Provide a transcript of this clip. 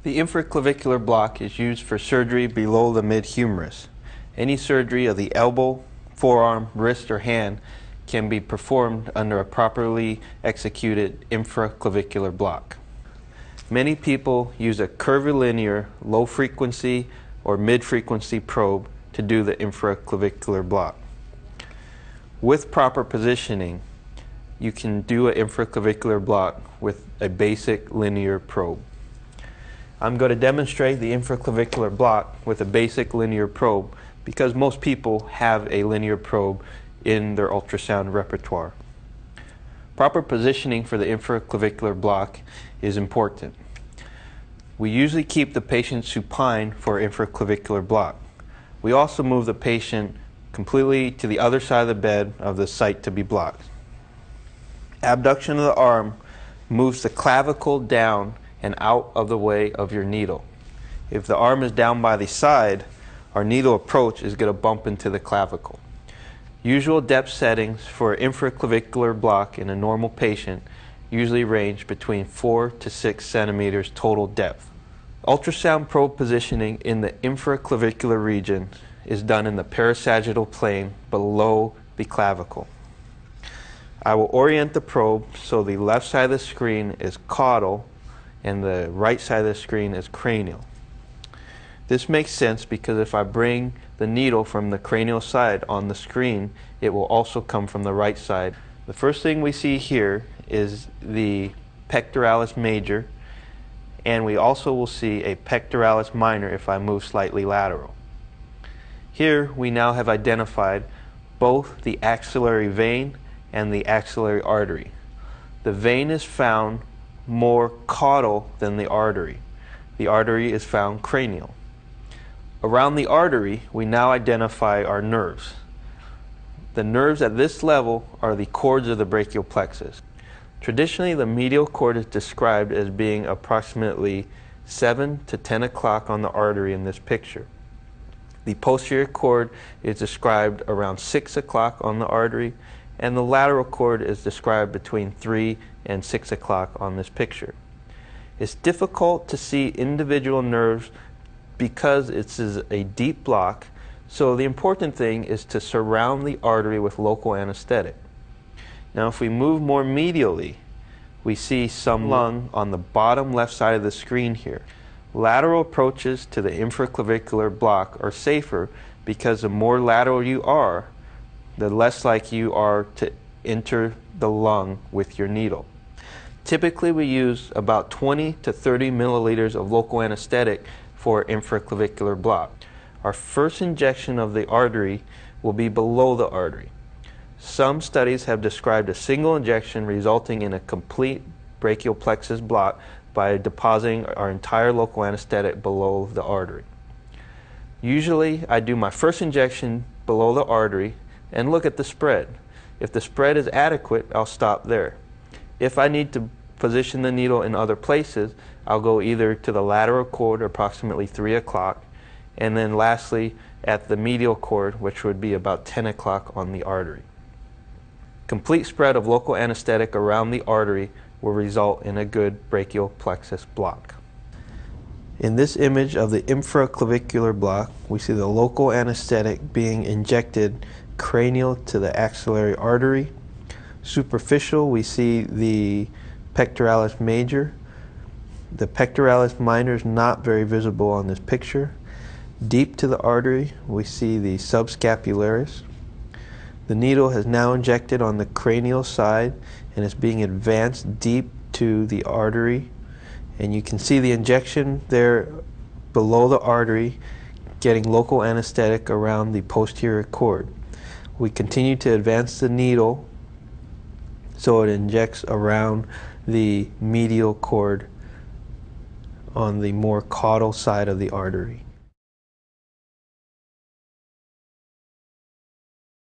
The infraclavicular block is used for surgery below the mid-humerus. Any surgery of the elbow, forearm, wrist, or hand can be performed under a properly executed infraclavicular block. Many people use a curvilinear, low-frequency or mid-frequency probe to do the infraclavicular block. With proper positioning, you can do an infraclavicular block with a basic linear probe. I'm going to demonstrate the infraclavicular block with a basic linear probe because most people have a linear probe in their ultrasound repertoire. Proper positioning for the infraclavicular block is important. We usually keep the patient supine for infraclavicular block. We also move the patient completely to the other side of the bed of the site to be blocked. Abduction of the arm moves the clavicle down and out of the way of your needle. If the arm is down by the side, our needle approach is going to bump into the clavicle. Usual depth settings for infraclavicular block in a normal patient usually range between 4 to 6 centimeters total depth. Ultrasound probe positioning in the infraclavicular region is done in the parasagittal plane below the clavicle. I will orient the probe so the left side of the screen is caudal and the right side of the screen is cranial. This makes sense because if I bring the needle from the cranial side on the screen, it will also come from the right side. The first thing we see here is the pectoralis major, and we also will see a pectoralis minor if I move slightly lateral. Here we now have identified both the axillary vein and the axillary artery. The vein is found more caudal than the artery. The artery is found cranial. Around the artery, we now identify our nerves. The nerves at this level are the cords of the brachial plexus. Traditionally, the medial cord is described as being approximately 7 to 10 o'clock on the artery in this picture. The posterior cord is described around 6 o'clock on the artery, and the lateral cord is described between 3 and 6 o'clock on this picture. It's difficult to see individual nerves because this is a deep block, so the important thing is to surround the artery with local anesthetic. Now if we move more medially, we see some lung on the bottom left side of the screen here. Lateral approaches to the infraclavicular block are safer because the more lateral you are, the less likely you are to enter the lung with your needle. Typically we use about 20 to 30 milliliters of local anesthetic for infraclavicular block. Our first injection of the artery will be below the artery. Some studies have described a single injection resulting in a complete brachial plexus block by depositing our entire local anesthetic below the artery. Usually I do my first injection below the artery and look at the spread. If the spread is adequate, I'll stop there. If I need to position the needle in other places, I'll go either to the lateral cord, approximately 3 o'clock, and then lastly at the medial cord, which would be about 10 o'clock on the artery. Complete spread of local anesthetic around the artery will result in a good brachial plexus block. In this image of the infraclavicular block, we see the local anesthetic being injected cranial to the axillary artery. Superficial, we see the pectoralis major. The pectoralis minor is not very visible on this picture. Deep to the artery, we see the subscapularis. The needle has now injected on the cranial side and is being advanced deep to the artery. And you can see the injection there below the artery, getting local anesthetic around the posterior cord. We continue to advance the needle so it injects around the medial cord on the more caudal side of the artery.